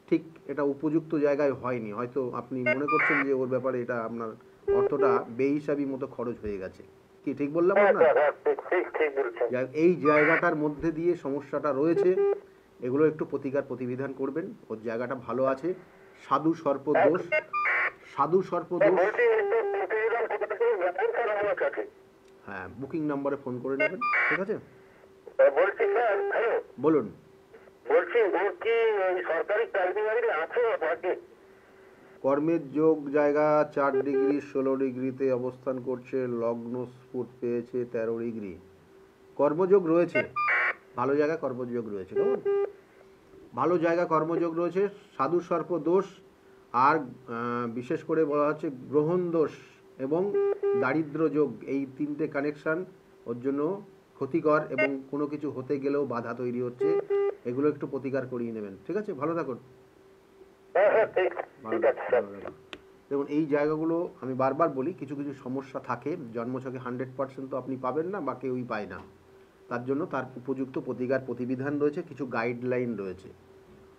S1: ঠিক এটা উপযুক্ত জায়গায় হয়নি। হয়তো আপনি মনে করছেন যে ওর ব্যাপারে এটা আপনার অর্থটা বেহিসাবি মতো খরচ হয়ে গেছে। কি ঠিক বললাম
S2: হ্যাঁ
S1: আপনার?
S2: স্যার, হ্যাঁ, ঠিক বলছেন।
S1: এই জায়গাটার মধ্যে দিয়ে সমস্যাটা রয়েছে, এগুলো একটু প্রতিবিধান করবেন। ওর জায়গাটা ভালো আছে। সাধু সর্প দোষ, সাধু সর্প
S2: স্যার
S1: দোষ।
S2: বলছি তো প্রতিবেদন কোথা থেকে যাবেন স্যার আমার কাছে?
S1: হ্যাঁ, বুকিং নাম্বারে ফোন করে নেবেন, ঠিক আছে?
S2: বলছি স্যার, হ্যালো,
S1: বলুন।
S2: বলছি ওর কি ওই সরকারি চাকরি বাকরি আছে নাকি?
S1: কর্মের যোগ জায়গা 4 ডিগ্রি 16 ডিগ্রিতে অবস্থান করছে, লগ্ন স্ফুট পেয়েছে 13 ডিগ্রি। কর্মযোগ রয়েছে, ভালো জায়গা কর্মযোগ রয়েছে, কেমন ভালো জায়গা কর্মযোগ রয়েছে। সাধু সর্প দোষ আর বিশেষ করে বলা হচ্ছে গ্রহণ দোষ এবং দারিদ্র যোগ, এই তিনটে কানেকশন ওর জন্য ক্ষতিকর এবং কোনো কিছু হতে গেলেও বাধা তৈরি হচ্ছে। এগুলো একটু প্রতিকার করিয়ে নেবেন, ঠিক আছে? ভালো থাকুন।
S2: হ্যাঁ হ্যাঁ, ঠিক
S1: ভালো
S2: ঠিক আছে স্যার।
S1: থাকুন। দেখুন, এই জায়গাগুলো আমি বারবার বলি, কিছু কিছু সমস্যা থাকে জন্মছকে 100% তো আপনি পাবেন না বা কেউই পায় না। তার জন্য তার উপযুক্ত প্রতিবিধান রয়েছে, কিছু গাইডলাইন রয়েছে।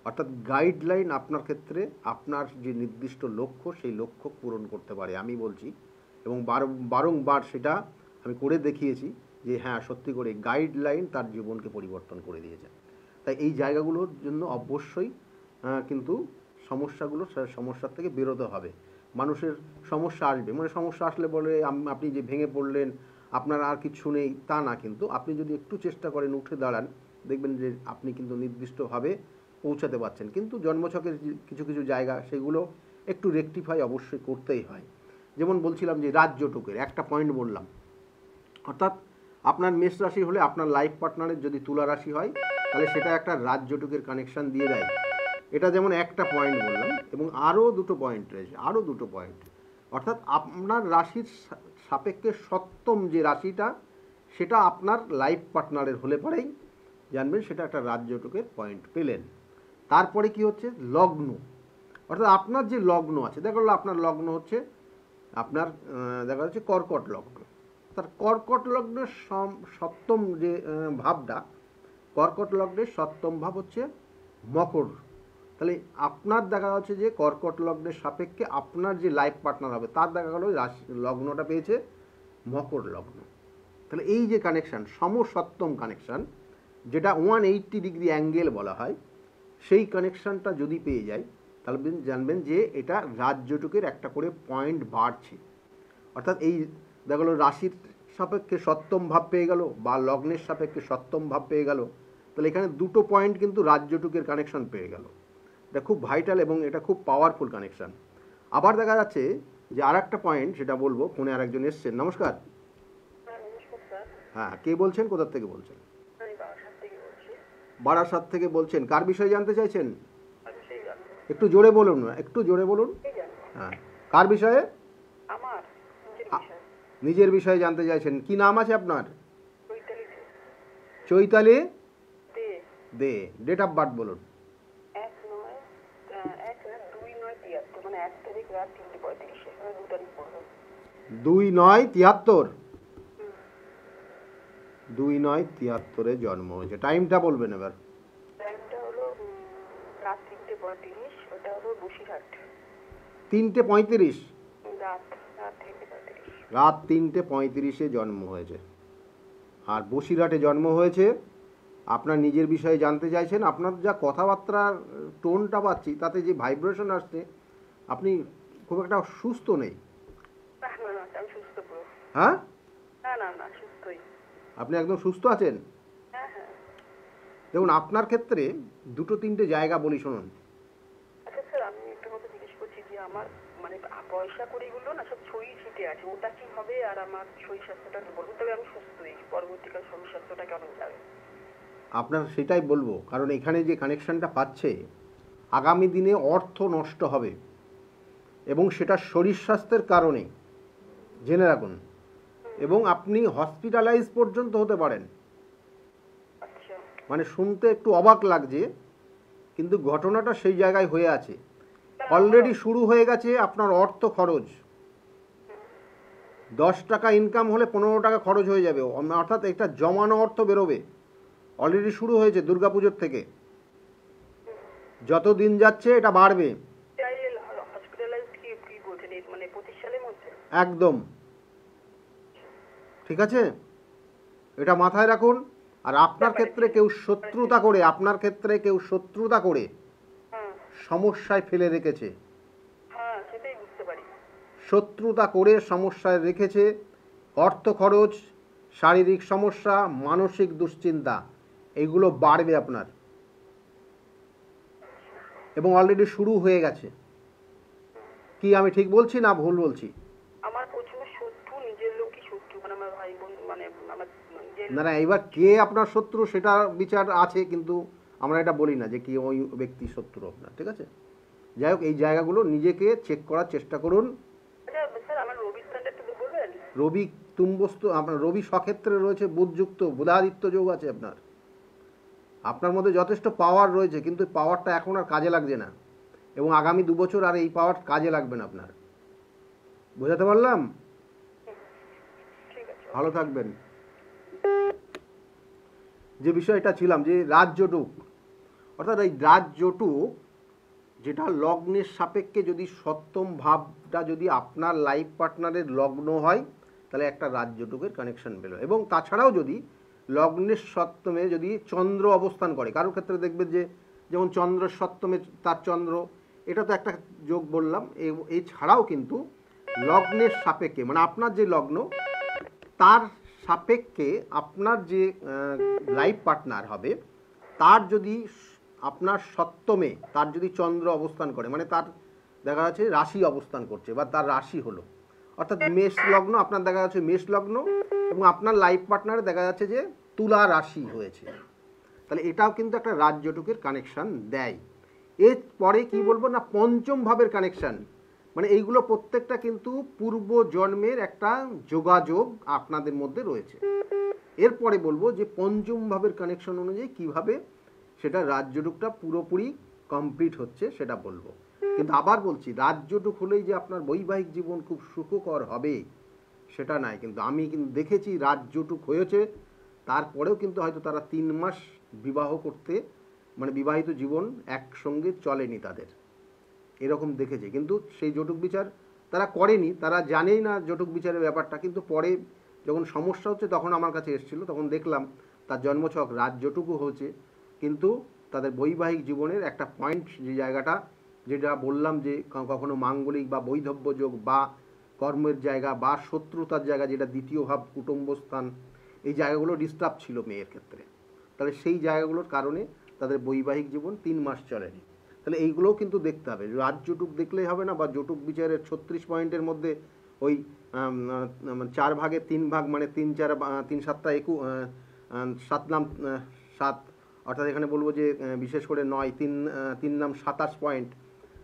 S1: অর্থাৎ গাইডলাইন আপনার ক্ষেত্রে আপনার যে নির্দিষ্ট লক্ষ্য সেই লক্ষ্য পূরণ করতে পারে, আমি বলছি। এবং বারংবার সেটা আমি করে দেখিয়েছি যে হ্যাঁ, সত্যি করে গাইডলাইন তার জীবনকে পরিবর্তন করে দিয়েছে। তাই এই জায়গাগুলোর জন্য অবশ্যই কিন্তু সমস্যার থেকে বেরোতে হবে। মানুষের সমস্যা আসবে, মানে সমস্যা আসলে বলে আপনি যে ভেঙে পড়লেন, আপনার আর কিছু নেই তা না। কিন্তু আপনি যদি একটু চেষ্টা করেন, উঠে দাঁড়ান, দেখবেন যে আপনি কিন্তু নির্দিষ্টভাবে পৌঁছাতে পারছেন। কিন্তু জন্মছকের কিছু কিছু জায়গা সেগুলো একটু রেকটিফাই অবশ্যই করতেই হয়। যেমন বলছিলাম যে রাজ্যটুকের একটা পয়েন্ট বললাম, অর্থাৎ আপনার মেষ রাশি হলে আপনার লাইফ পার্টনারের যদি তুলা রাশি হয় তাহলে সেটা একটা রাজ্যটুকের কানেকশান দিয়ে দেয়। এটা যেমন একটা পয়েন্ট বললাম, এবং আরও দুটো পয়েন্ট রয়েছে, আরও দুটো পয়েন্ট। অর্থাৎ আপনার রাশির সাপেক্ষে সপ্তম যে রাশিটা সেটা আপনার লাইফ পার্টনারের হলে পরেই জানবেন সেটা একটা রাজ্যটুকের পয়েন্ট পেলেন। তারপরে কি হচ্ছে, লগ্ন। অর্থাৎ আপনার যে লগ্ন আছে, দেখা গেলো আপনার লগ্ন হচ্ছে আপনার দেখা যাচ্ছে কর্কট লগ্ন। তার কর্কট লগ্নের সপ্তম যে ভাবটা, কর্কট লগ্নের সপ্তম ভাব হচ্ছে মকর। তাহলে আপনার দেখা যাচ্ছে যে কর্কট লগ্নের সাপেক্ষে আপনার যে লাইফ পার্টনার হবে তার দেখা গেল লগ্নটা পেয়েছে মকর লগ্ন। তাহলে এই যে কানেকশান, সমসপ্তম কানেকশান, যেটা 180 ডিগ্রি অ্যাঙ্গেল বলা হয়, সেই কানেকশানটা যদি পেয়ে যায় তাহলে জানবেন যে এটা রাজ্যটুকের একটা করে পয়েন্ট বাড়ছে। অর্থাৎ এই দেখা গেলো রাশির সাপেক্ষে সপ্তম ভাব পেয়ে গেল বা লগ্নের সাপেক্ষে সপ্তম ভাব পেয়ে গেল, তাহলে এখানে দুটো পয়েন্ট কিন্তু রাজ্যটুকের কানেকশন পেয়ে গেল। এটা খুব ভাইটাল এবং এটা খুব পাওয়ারফুল কানেকশান। আবার দেখা যাচ্ছে যে আর একটা পয়েন্ট, সেটা বলবো। ফোনে আর একজন এসছেন। নমস্কার। হ্যাঁ, কে বলছেন, কোথার থেকে বলছেন? বারাসাত থেকে বলছেন। কার বিষয়ে জানতে চাইছেন? একটু জোরে বলুন, একটু জোরে বলুন। হ্যাঁ, কার বিষয়ে? নিজের বিষয়ে জানতে চাইছেন। কি নাম আছে আপনার? চৈতালি দে। ডেট অফ বার্থ বলুন। 2/9/73। 2/9/73 জন্ম হয়েছে। টাইমটা বলবেন এবার।
S3: টাইমটা হলো রাত 3:35, ওটা হলো বসিরহাট।
S1: 3:35?
S3: রাত 3:35।
S1: রাত 3:35-এ জন্ম হয়েছে। আর বসিরহাটে জন্ম হয়েছে। আপনার নিজের বিষয়ে জানতে চাইছেন। আপনার যা কথাবার্তার টোনটা পাচ্ছি তাতে যে ভাইব্রেশন আসছে, আপনি খুব একটা সুস্থ নেই।
S3: আমি সুস্থ পুরো।
S1: হ্যাঁ,
S3: না সুস্থই।
S1: আপনি একদম সুস্থ আছেন?
S3: হ্যাঁ।
S1: দেখুন, আপনার ক্ষেত্রে দুটো তিনটে জায়গা বলি, শুনুন।
S3: আচ্ছা স্যার, আমি একটা কথা জিজ্ঞেস করছি যে আমার মানে পয়সা কড়িগুলো না সব ছড়িয়ে ছিটে আছে, ওটা কি হবে? আর আমার শরীর স্বাস্থ্যটা কি বলবো? তবে আমি সুস্থই, পরবর্তীকাল শরীর স্বাস্থ্যটা কেমন যাবে?
S1: আপনার সেটাই বলবো, কারণ এখানে যে কানেকশানটা পাচ্ছে, আগামী দিনে অর্থ নষ্ট হবে এবং সেটা শরীর স্বাস্থ্যের কারণে, জেনে রাখুন। এবং আপনি হসপিটালাইজ পর্যন্ত হতে পারেন।
S3: আচ্ছা।
S1: মানে শুনতে একটু অবাক লাগছে, কিন্তু ঘটনাটা সেই জায়গায় হয়ে আছে। অলরেডি শুরু হয়ে গেছে আপনার অর্থ খরচ। 10 টাকা ইনকাম হলে 15 টাকা খরচ হয়ে যাবে, অর্থাৎ একটা জমানো অর্থ বেরোবে। অলরেডি শুরু হয়েছে দুর্গাপুজোর থেকে, যত দিন যাচ্ছে এটা বাড়বে
S3: হসপিটালাইজড কি কি বলছেন মানে 25 সালের মধ্যে?
S1: একদম। ঠিক আছে, এটা মাথায় রাখুন। আর আপনার ক্ষেত্রে কেউ শত্রুতা করে, আপনার ক্ষেত্রে কেউ শত্রুতা করে
S3: হ্যাঁ
S1: সমস্যায় ফেলে রেখেছে,
S3: হ্যাঁ সেটাই বুঝতে পারি।
S1: শত্রুতা করে সমস্যায় রেখেছে। অর্থ খরচ, শারীরিক সমস্যা, মানসিক দুশ্চিন্তা, এইগুলো বাড়বে আপনার, এবং অলরেডি শুরু হয়ে গেছে। কি আমি ঠিক বলছি না ভুল বলছি?
S3: আমার প্রচুর শত্রু, নিজের লোকই শত্রু, মানে আমার ভাই বোন, মানে আমার নিজের
S1: না না, এবার কে আপনার শত্রু সেটা বিচার আছে, কিন্তু আমরা এটা বলি না যে কি ওই ব্যক্তি শত্রু আপনার। ঠিক আছে, যাই হোক, এই জায়গাগুলো নিজেকে চেক করার চেষ্টা করুন।
S3: আচ্ছা স্যার, আমার রবি স্থানটা একটু বলবেন?
S1: রবি তুম্বস্তু, আপনার রবি সক্ষেত্রে রয়েছে, বুধযুক্ত, বুধাদিত্য যোগ আছে আপনার। আপনার মধ্যে যথেষ্ট পাওয়ার রয়েছে, কিন্তু পাওয়ারটা এখন আর কাজে লাগছে না, এবং আগামী 2 বছর আর এই পাওয়ার কাজে লাগবে না আপনার। বোঝাতে পারলাম?
S3: ঠিক আছে।
S1: ভালো থাকবেন। যে বিষয়টা ছিলাম যে রাজযোটুক, অর্থাৎ এই রাজযোটুক যেটা লগ্নের সাপেক্ষে, যদি সপ্তম ভাবটা যদি আপনার লাইফ পার্টনারের লগ্ন হয় তাহলে একটা রাজযোটুকের কানেকশন পেল। এবং তাছাড়াও যদি লগ্নের সপ্তমে যদি চন্দ্র অবস্থান করে, কারোর ক্ষেত্রে দেখবেন যে যেমন চন্দ্র সপ্তমে তার চন্দ্র, এটা তো একটা যোগ বললাম। এছাড়াও কিন্তু লগ্নের সাপেক্ষে, মানে আপনার যে লগ্ন তার সাপেক্ষে আপনার যে লাইফ পার্টনার হবে, তার যদি আপনার সপ্তমে তার যদি চন্দ্র অবস্থান করে, মানে তার দেখা যাচ্ছে রাশি অবস্থান করছে বা তার রাশি হলো, অর্থাৎ মেষ লগ্ন, আপনার দেখা যাচ্ছে মেষ লগ্ন, এবং আপনার লাইফ পার্টনারে দেখা যাচ্ছে যে তুলা রাশি হয়েছে, তাহলে এটাও কিন্তু একটা রাজযোটুকের কানেকশন দেয়। এরপরে কি বলবো না, পঞ্চম ভাবের কানেকশন, মানে এইগুলো প্রত্যেকটা কিন্তু পূর্ব জন্মের একটা যোগাযোগ আপনাদের মধ্যে রয়েছে। এরপরে বলবো যে পঞ্চম ভাবের কানেকশন অনুযায়ী কিভাবে সেটা রাজযোটুকটা পুরোপুরি কমপ্লিট হচ্ছে সেটা বলবো। কিন্তু আবার বলছি, রাজযোটুক হলেই যে আপনার বৈবাহিক জীবন খুব সুখকর হবে সেটা নয়। কিন্তু আমি কিন্তু দেখেছি রাজযোটুক হয়েছে, তারপরেও কিন্তু হয়তো তারা 3 মাস বিবাহ করতে, মানে বিবাহিত জীবন একসঙ্গে চলেনি তাদের, এরকম দেখেছি। কিন্তু সেই জটুক বিচার তারা করেনি, তারা জানেই না জটুক বিচারের ব্যাপারটা, কিন্তু পরে যখন সমস্যা হচ্ছে তখন আমার কাছে এসেছিলো, তখন দেখলাম তার জন্মছক রাজযোটুকু হয়েছে, কিন্তু তাদের বৈবাহিক জীবনের একটা পয়েন্ট, যে জায়গাটা যেটা বললাম যে কখনো মাঙ্গলিক বা বৈধব্য যোগ বা কর্মের জায়গা বা শত্রুতার জায়গা, যেটা দ্বিতীয় ভাব কুটুম্বস্থান, এই জায়গাগুলো ডিস্টার্ব ছিল মেয়ের ক্ষেত্রে, তাহলে সেই জায়গাগুলোর কারণে তাদের বৈবাহিক জীবন 3 মাস চলেনি। তাহলে এইগুলোও কিন্তু দেখতে হবে, রাজযোটুক দেখলেই হবে না, বা জটুক বিচারের 36 পয়েন্টের মধ্যে ওই 4 ভাগে 3 ভাগ, মানে 3 4 3 7 7 নাম 7, অর্থাৎ এখানে বলবো যে বিশেষ করে 9 3 নাম 27 পয়েন্ট,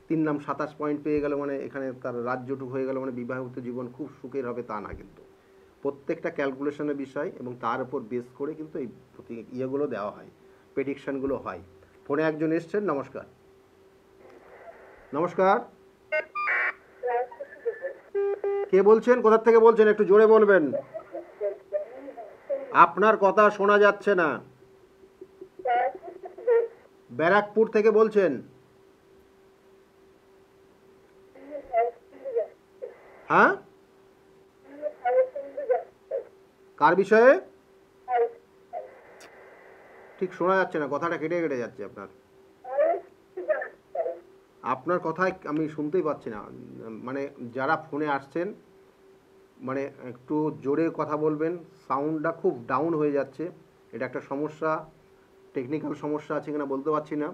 S1: 3 নাম 27 পয়েন্ট পেয়ে গেল, মানে এখানে তার রাজযোটুক হয়ে গেল, মানে বিবাহিত জীবন খুব সুখের হবে তা না, কিন্তু প্রত্যেকটা ক্যালকুলেশনের বিষয় এবং তার উপর বেস করে কিন্তু এই ইয়েগুলো দেওয়া হয়, প্রেডিকশনগুলো হয়। ফোনে একজন এসছেন, নমস্কার। নমস্কার, কে বলছেন, কোথা থেকে বলছেন, একটু জোরে বলবেন, আপনার কথা শোনা যাচ্ছে না। ব্যারাকপুর থেকে বলছেন? হ্যাঁ, কার বিষয়ে ঠিক শোনা যাচ্ছে না, কথাটা কেটে কেটে যাচ্ছে আপনার। আপনার কথায় আমি শুনতেই পাচ্ছি না, মানে যারা ফোনে আসছেন মানে একটু জোরে কথা বলবেন, সাউন্ডটা খুব ডাউন হয়ে যাচ্ছে, এটা একটা সমস্যা, টেকনিক্যাল সমস্যা আছে কিনা বলতে পারছি না।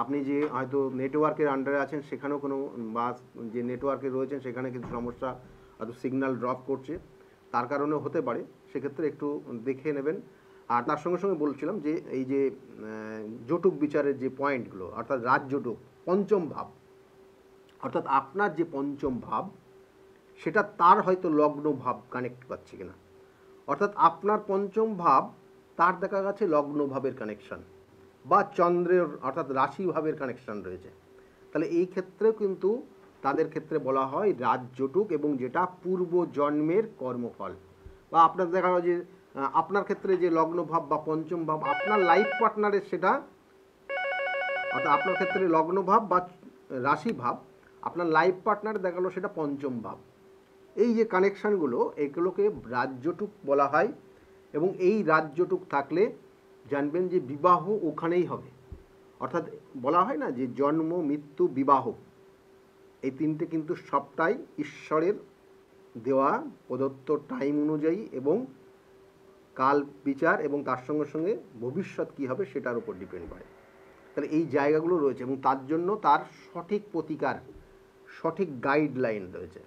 S1: আপনি যে হয়তো নেটওয়ার্কের আন্ডারে আছেন সেখানেও কোনো, বা যে নেটওয়ার্কে রয়েছেন সেখানে কিছু সমস্যা, হয়তো সিগন্যাল ড্রপ করছে, তার কারণেও হতে পারে, সেক্ষেত্রে একটু দেখে নেবেন। আর তার সঙ্গে সঙ্গে বলছিলাম যে এই যে জটুক বিচারের যে পয়েন্টগুলো, অর্থাৎ রাজযোটুক পঞ্চম ভাব, অর্থাৎ আপনার যে পঞ্চম ভাব সেটা তার হয়তো লগ্ন ভাব কানেক্ট পাচ্ছে কিনা, অর্থাৎ আপনার পঞ্চম ভাব তার দেখা গেছে লগ্ন ভাবের কানেকশন বা চন্দ্রের অর্থাৎ রাশি ভাবের কানেকশন রয়েছে, তাহলে এই ক্ষেত্রেও কিন্তু তাদের ক্ষেত্রে বলা হয় রাজযোটুক, এবং যেটা পূর্ব জন্মের কর্মফল। বা আপনার দেখা গেল যে আপনার ক্ষেত্রে যে লগ্ন ভাব বা পঞ্চম ভাব আপনার লাইফ পার্টনারের, সেটা অর্থাৎ আপনার ক্ষেত্রে লগ্ন ভাব বা রাশি ভাব আপনার লাইফ পার্টনার দেখা গেলো সেটা পঞ্চম ভাব। এই যে কানেকশানগুলো, এগুলোকে রাজযোটুক বলা হয়। এবং এই রাজযোটুক থাকলে জানবেন যে বিবাহ ওখানেই হবে। অর্থাৎ বলা হয় না যে জন্ম, মৃত্যু, বিবাহ, এই তিনটে কিন্তু সবটাই ঈশ্বরের দেওয়া প্রদত্ত টাইম অনুযায়ী এবং কাল বিচার এবং তার সঙ্গে সঙ্গে ভবিষ্যৎ কী হবে সেটার উপর ডিপেন্ড করে। তাহলে এই জায়গাগুলো রয়েছে এবং তার জন্য তার সঠিক প্রতিকার, সঠিক গাইডলাইন রয়েছে।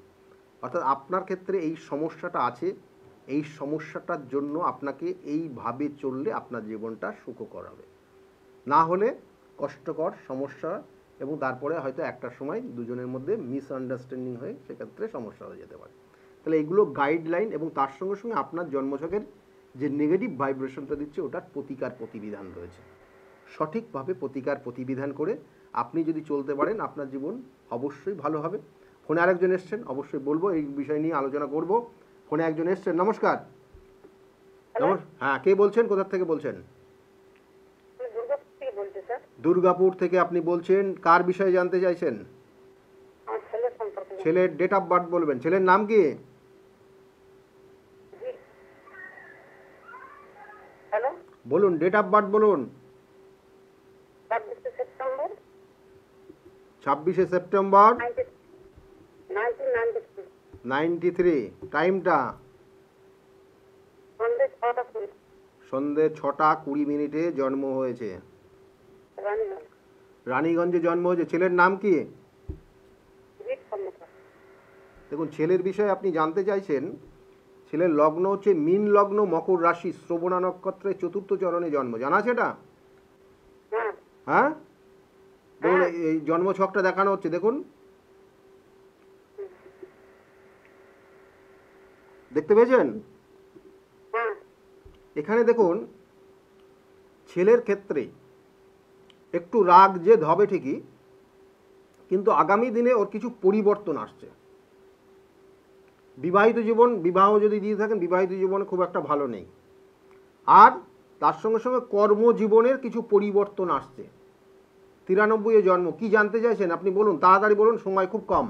S1: অর্থাৎ আপনার ক্ষেত্রে এই সমস্যাটা আছে, এই সমস্যাটার জন্য আপনাকে এইভাবে চললে আপনার জীবনটা সুখকর হবে, না হলে কষ্টকর সমস্যা, এবং তারপরে হয়তো একটা সময় দুজনের মধ্যে মিসআন্ডারস্ট্যান্ডিং হয়ে সেক্ষেত্রে সমস্যা হয়ে যেতে পারে। তাহলে এগুলো গাইডলাইন, এবং তার সঙ্গে সঙ্গে আপনার জন্মছকের যে নেগেটিভ ভাইব্রেশনটা দিচ্ছে ওটার প্রতিকার প্রতিবিধান রয়েছে। সঠিকভাবে প্রতিকার প্রতিবিধান করে আপনি যদি চলতে পারেন আপনার জীবন অবশ্যই ভালো হবে। ফোনে আরেকজন এসছেন, অবশ্যই বলবো এই বিষয় নিয়ে আলোচনা করব। ফোনে একজন এসছেন, নমস্কার। হ্যাঁ, কে বলছেন, কোথা থেকে বলছেন? দুর্গাপুর থেকে আপনি বলছেন, কার বিষয়ে জানতে চাইছেন? ছেলের ডেট অফ বার্থ বলবেন। ছেলের নাম কি? বলুন, ডেট অফ বার্থ বলুন। 26শে সেপ্টেম্বর 93। টাইমটা? সন্ধে 6:20 জন্ম হয়েছে। রানীগঞ্জে জন্ম হয়েছে। ছেলের নাম কি? দেখুন, ছেলের বিষয়ে আপনি জানতে চাইছেন। ছেলের লগ্ন হচ্ছে মীন লগ্ন, মকর রাশি, শ্রবণা নক্ষত্রের 4র্থ চরণে জন্ম। জানা আছে এটা? হ্যাঁ, দেখুন এই জন্মছকটা দেখানো হচ্ছে, দেখুন, দেখতে পেয়েছেন? এখানে দেখুন, ছেলের ক্ষেত্রে একটু রাগ জেদ হবে ঠিকই, কিন্তু আগামী দিনে ওর কিছু পরিবর্তন আসছে। বিবাহিত জীবন, বিবাহ যদি দিয়ে থাকেন, বিবাহিত জীবনে খুব একটা ভালো নেই। আর তার সঙ্গে সঙ্গে কর্মজীবনের কিছু পরিবর্তন আসছে। 93-এ জন্ম। কি জানতে চাইছেন আপনি বলুন, তাড়াতাড়ি বলুন, সময় খুব কম।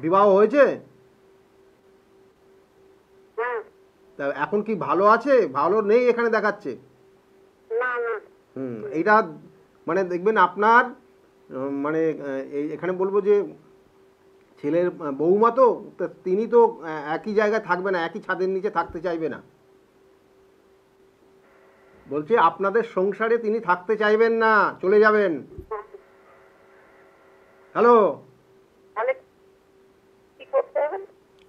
S1: বিবাহ হয়েছে? তা এখন কি ভালো আছে? ভালো নেই এখানে দেখাচ্ছে। এইটা মানে দেখবেন আপনার মানে এখানে বলবো যে ছেলের বৌমা তো তিনি তো একই জায়গায় থাকবে না, একই ছাদের নিচে থাকতে চাইবে না। বলছে আপনাদের সংসারে তিনি থাকতে চাইবেন না, চলে যাবেন। হ্যালো,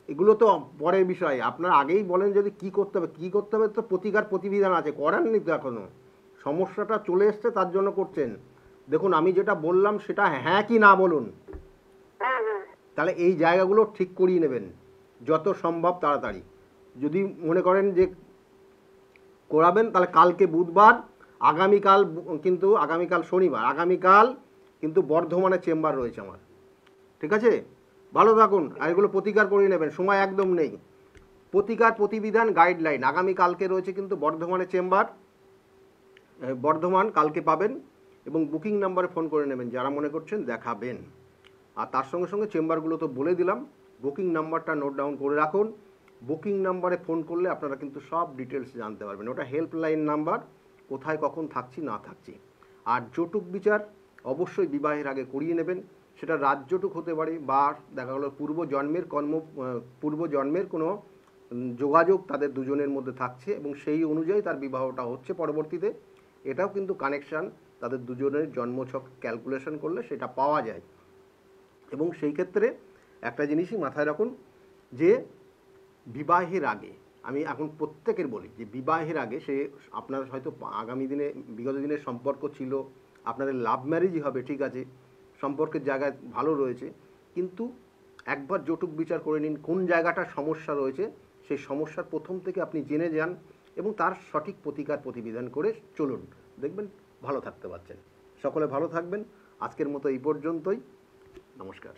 S1: এগুলো তো পরের বিষয়। আপনার আগেই বলেন যদি কি করতে হবে। কি করতে হবে তো প্রতিকার প্রতিবিধান আছে, করেননি তো এখনো। সমস্যাটা চলে এসছে তার জন্য করছেন। দেখুন, আমি যেটা বললাম সেটা হ্যাঁ কি না বলুন, তাহলে এই জায়গাগুলো ঠিক করিয়ে নেবেন যত সম্ভব তাড়াতাড়ি। যদি মনে করেন যে করাবেন, তাহলে কালকে বুধবার, আগামীকাল শনিবার, আগামীকাল কিন্তু বর্ধমানে চেম্বার রয়েছে আমার। ঠিক আছে, ভালো থাকুন। আর এগুলো প্রতিকার করিয়ে নেবেন, সময় একদম নেই। প্রতিকার প্রতিবিধান গাইডলাইন আগামীকালকে রয়েছে কিন্তু বর্ধমানে চেম্বার, বর্ধমান কালকে পাবেন। এবং বুকিং নাম্বারে ফোন করে নেবেন যারা মনে করছেন দেখাবেন। আর তার সঙ্গে সঙ্গে চেম্বারগুলো তো বলে দিলাম, বুকিং নাম্বারটা নোট ডাউন করে রাখুন। বুকিং নাম্বারে ফোন করলে আপনারা কিন্তু সব ডিটেলস জানতে পারবেন। ওটা হেল্পলাইন নাম্বার, কোথায় কখন থাকছি না থাকছি। আর জটুক বিচার অবশ্যই বিবাহের আগে করিয়ে নেবেন। সেটা রাজজটুক হতে পারে, বা দেখা গেলো পূর্বজন্মের কোনো যোগাযোগ তাদের দুজনের মধ্যে থাকছে এবং সেই অনুযায়ী তার বিবাহটা হচ্ছে পরবর্তীতে। এটাও কিন্তু কানেকশান তাদের দুজনের জন্মছক ক্যালকুলেশন করলে সেটা পাওয়া যায়। এবং সেই ক্ষেত্রে একটা জিনিসই মাথায় রাখুন যে বিবাহের আগে, আমি এখন প্রত্যেকের বলি যে বিবাহের আগে সে আপনার হয়তো আগামী দিনে বিগত দিনের সম্পর্ক ছিল, আপনাদের লাভ ম্যারেজই হবে, ঠিক আছে, সম্পর্কের জায়গায় ভালো রয়েছে, কিন্তু একবার জটুক বিচার করে নিন কোন জায়গাটা সমস্যা রয়েছে। সেই সমস্যার প্রথম থেকে আপনি জেনে যান এবং তার সঠিক প্রতিকার প্রতিবিধান করে চলুন, দেখবেন ভালো থাকতে পারছেন। সকলে ভালো থাকবেন। আজকের মতো এই পর্যন্তই। নমস্কার।